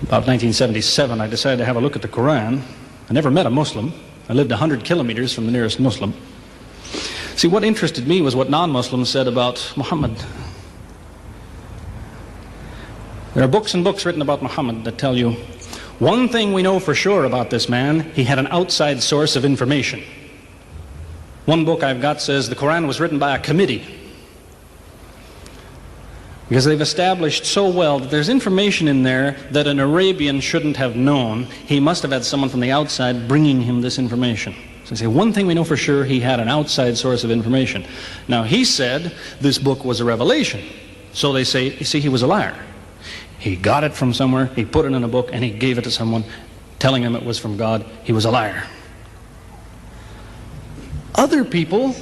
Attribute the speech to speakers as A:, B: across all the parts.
A: About 1977, I decided to have a look at the Quran. I never met a Muslim. I lived 100 kilometers from the nearest Muslim. See, what interested me was what non-Muslims said about Muhammad. There are books and books written about Muhammad that tell you, one thing we know for sure about this man, he had an outside source of information. One book I've got says the Quran was written by a committee, because they've established so well that there's information in there that an Arabian shouldn't have known. He must have had someone from the outside bringing him this information. So they say, one thing we know for sure, he had an outside source of information. Now, he said this book was a revelation. So they say, you see, he was a liar. He got it from somewhere, he put it in a book, and he gave it to someone, telling him it was from God. He was a liar. Other people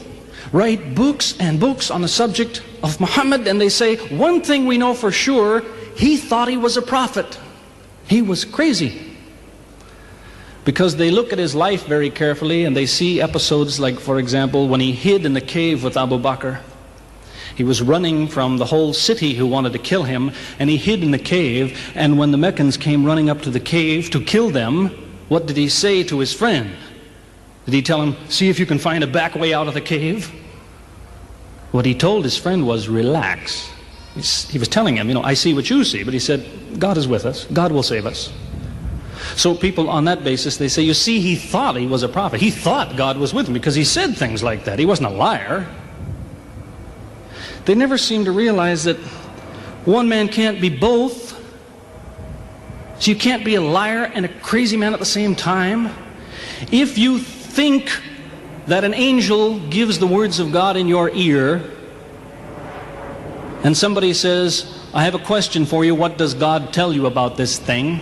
A: write books and books on the subject of Muhammad, and they say, one thing we know for sure, he thought he was a prophet. He was crazy. Because they look at his life very carefully, and they see episodes like, for example, when he hid in the cave with Abu Bakr. He was running from the whole city who wanted to kill him, and he hid in the cave, and when the Meccans came running up to the cave to kill them, what did he say to his friend? Did he tell him, see if you can find a back way out of the cave? What he told his friend was, relax. He was telling him, I see what you see, but he said, God is with us. God will save us. So people on that basis, they say, you see, he thought he was a prophet. He thought God was with him because he said things like that. He wasn't a liar. They never seem to realize that one man can't be both. So you can't be a liar and a crazy man at the same time. If you think that an angel gives the words of God in your ear, and somebody says, I have a question for you, what does God tell you about this thing?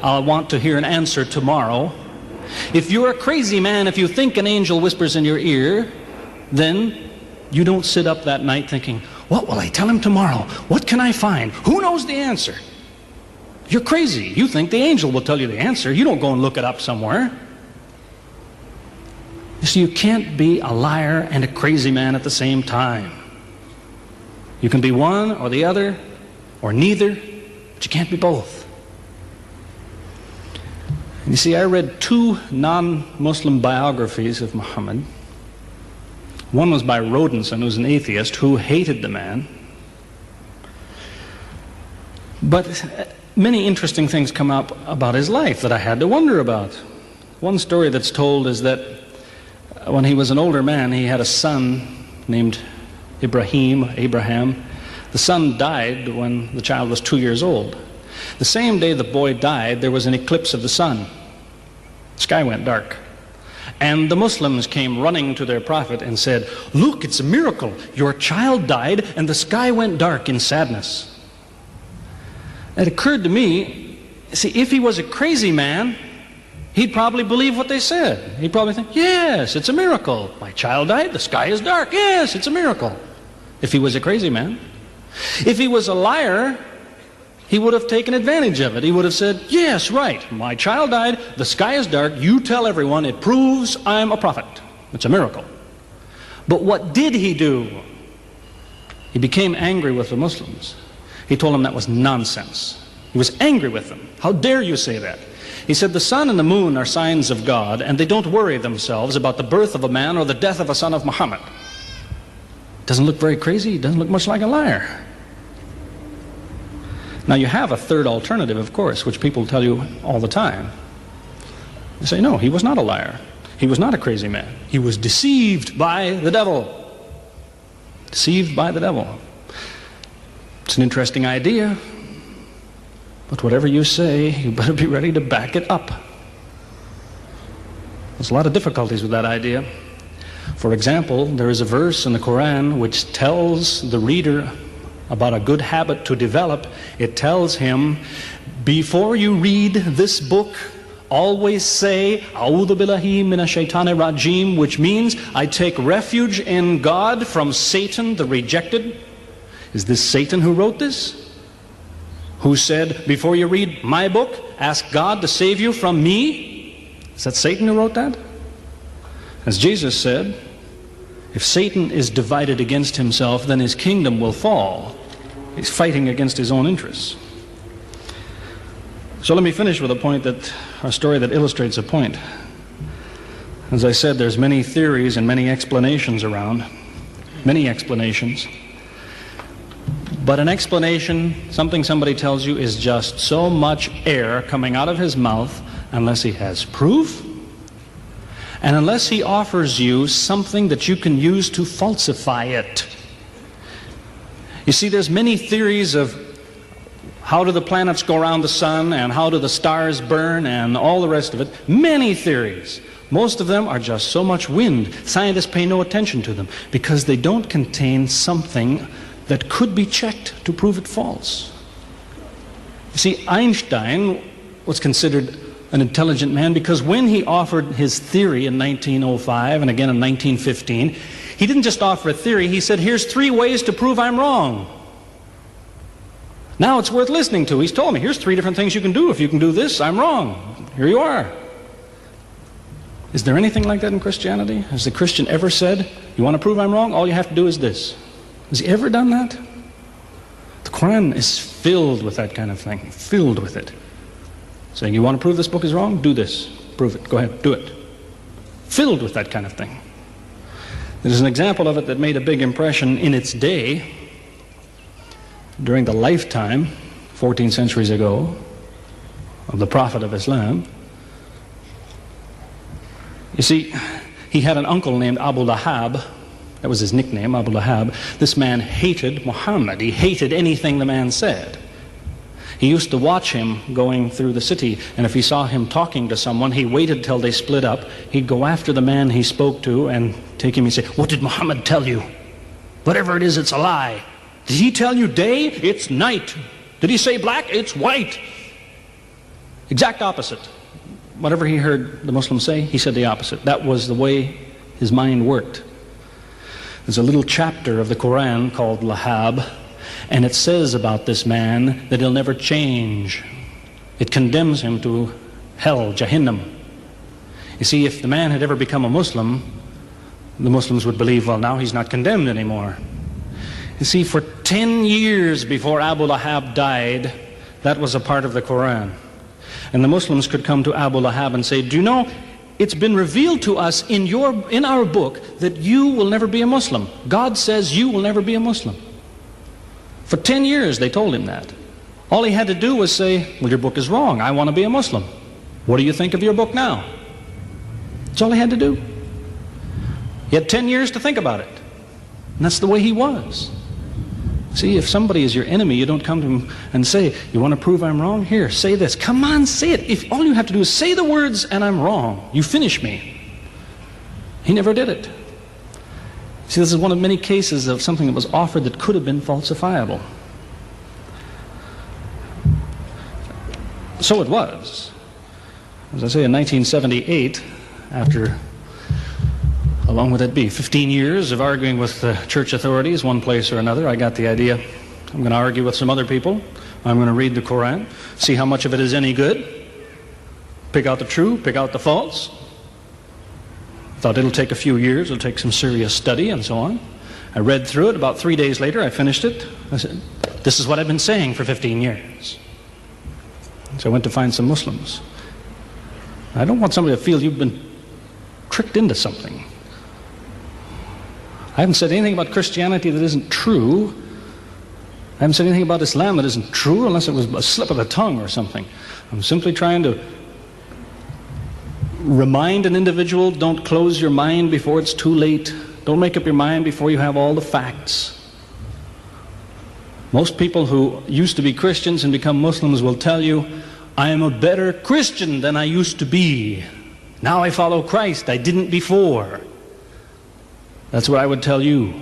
A: I want to hear an answer tomorrow. If you're a crazy man, if you think an angel whispers in your ear, then you don't sit up that night thinking, what will I tell him tomorrow? What can I find? Who knows the answer? You're crazy. You think the angel will tell you the answer. You don't go and look it up somewhere. You see, you can't be a liar and a crazy man at the same time. You can be one or the other, or neither, but you can't be both. And you see, I read 2 non-Muslim biographies of Muhammad. One was by Rodenson, who's an atheist, who hated the man. But many interesting things come up about his life that I had to wonder about. One story that's told is that when he was an older man, he had a son named Abraham. The son died when the child was 2 years old. The same day the boy died, there was an eclipse of the sun. The sky went dark. And the Muslims came running to their prophet and said, look, it's a miracle. Your child died and the sky went dark in sadness. It occurred to me, see, if he was a crazy man, he'd probably believe what they said. He'd probably think, yes, it's a miracle. My child died, the sky is dark. Yes, it's a miracle. If he was a crazy man. If he was a liar, he would have taken advantage of it. He would have said, yes, right, my child died, the sky is dark, you tell everyone, it proves I'm a prophet. It's a miracle. But what did he do? He became angry with the Muslims. He told them that was nonsense. He was angry with them. How dare you say that? He said the sun and the moon are signs of God, and they don't worry themselves about the birth of a man or the death of a son of Muhammad. Doesn't look very crazy. Doesn't look much like a liar. Now you have a third alternative, of course, which people tell you all the time. They say, no, he was not a liar. He was not a crazy man. He was deceived by the devil. Deceived by the devil. It's an interesting idea, but whatever you say, you better be ready to back it up. There's a lot of difficulties with that idea. For example, there is a verse in the Quran which tells the reader about a good habit to develop. It tells him, before you read this book, always say, A'udhu billahi minash shaitani rajim, which means, I take refuge in God from Satan the rejected. Is this Satan who wrote this? Who said, before you read my book, ask God to save you from me? Is that Satan who wrote that? As Jesus said, if Satan is divided against himself, then his kingdom will fall. He's fighting against his own interests. So let me finish with a story that illustrates a point. As I said, there's many theories and many explanations around, many explanations. But an explanation, something somebody tells you, is just so much air coming out of his mouth unless he has proof and unless he offers you something that you can use to falsify it. You see, there's many theories of how do the planets go around the sun and how do the stars burn and all the rest of it. Many theories. Most of them are just so much wind. Scientists pay no attention to them because they don't contain something that could be checked to prove it false. You see, Einstein was considered an intelligent man because when he offered his theory in 1905 and again in 1915, he didn't just offer a theory, he said, here's 3 ways to prove I'm wrong. Now it's worth listening to. He's told me, here's 3 different things you can do. If you can do this, I'm wrong. Here you are. Is there anything like that in Christianity? Has the Christian ever said, you want to prove I'm wrong? All you have to do is this. Has he ever done that? The Quran is filled with that kind of thing, filled with it. Saying, you want to prove this book is wrong? Do this. Prove it. Go ahead. Do it. Filled with that kind of thing. There's an example of it that made a big impression in its day, during the lifetime, 14 centuries ago, of the Prophet of Islam. You see, he had an uncle named Abu Lahab. That was his nickname, Abu Lahab. This man hated Muhammad. He hated anything the man said. He used to watch him going through the city, and if he saw him talking to someone, he waited till they split up. He'd go after the man he spoke to and take him and say, what did Muhammad tell you? Whatever it is, it's a lie. Did he tell you day? It's night. Did he say black? It's white. Exact opposite. Whatever he heard the Muslims say, he said the opposite. That was the way his mind worked. There's a little chapter of the Quran called Lahab, and it says about this man that he'll never change. It condemns him to hell, Jahannam. You see, if the man had ever become a Muslim, the Muslims would believe, well, now he's not condemned anymore. You see, for 10 years before Abu Lahab died, that was a part of the Quran. And the Muslims could come to Abu Lahab and say, do you know, it's been revealed to us in our book that you will never be a Muslim. God says you will never be a Muslim. For 10 years they told him that. All he had to do was say, well, your book is wrong. I want to be a Muslim. What do you think of your book now? That's all he had to do. He had 10 years to think about it. And that's the way he was. See, if somebody is your enemy, you don't come to him and say, you want to prove I'm wrong? Here, say this. Come on, say it. If all you have to do is say the words and I'm wrong, you finish me. He never did it. See, this is one of many cases of something that was offered that could have been falsifiable. So it was. As I say, in 1978, after, how long would that be, 15 years of arguing with the church authorities, one place or another, I got the idea, I'm going to argue with some other people, I'm going to read the Quran, see how much of it is any good, pick out the true, pick out the false. Thought it'll take a few years, it'll take some serious study and so on. I read through it. About 3 days later I finished it. I said, this is what I've been saying for 15 years. So I went to find some Muslims. I don't want somebody to feel you've been tricked into something. I haven't said anything about Christianity that isn't true. I haven't said anything about Islam that isn't true unless it was a slip of the tongue or something. I'm simply trying to remind an individual, don't close your mind before it's too late. Don't make up your mind before you have all the facts. Most people who used to be Christians and become Muslims will tell you, I am a better Christian than I used to be. Now I follow Christ. I didn't before. That's what I would tell you.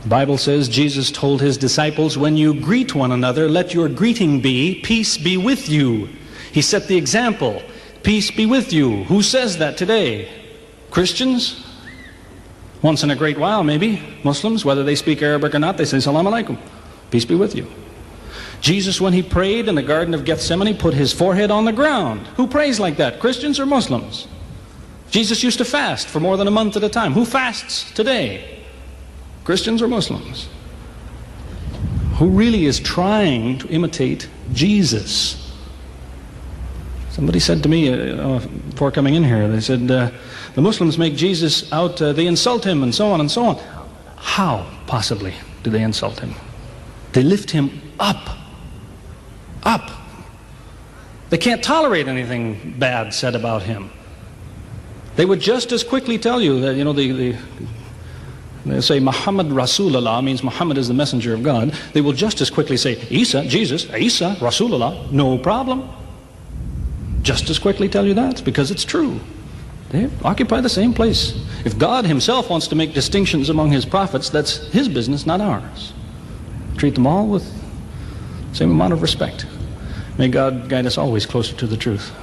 A: The Bible says Jesus told his disciples, when you greet one another, let your greeting be, peace be with you. He set the example. Peace be with you. Who says that today? Christians? Once in a great while, maybe. Muslims, whether they speak Arabic or not, they say, Salaam alaikum. Peace be with you. Jesus, when he prayed in the Garden of Gethsemane, put his forehead on the ground. Who prays like that? Christians or Muslims? Jesus used to fast for more than a month at a time. Who fasts today? Christians or Muslims? who really is trying to imitate Jesus. Somebody said to me before coming in here, they said, the Muslims make Jesus out, they insult him and so on and so on. How, possibly, do they insult him? They lift him up. Up. They can't tolerate anything bad said about him. They would just as quickly tell you that, they say Muhammad Rasulullah means Muhammad is the messenger of God. They will just as quickly say Isa, Jesus, Isa, Rasulullah, no problem. Just as quickly tell you that, because it's true. They occupy the same place. If God himself wants to make distinctions among his prophets, that's his business, not ours. Treat them all with the same amount of respect. May God guide us always closer to the truth.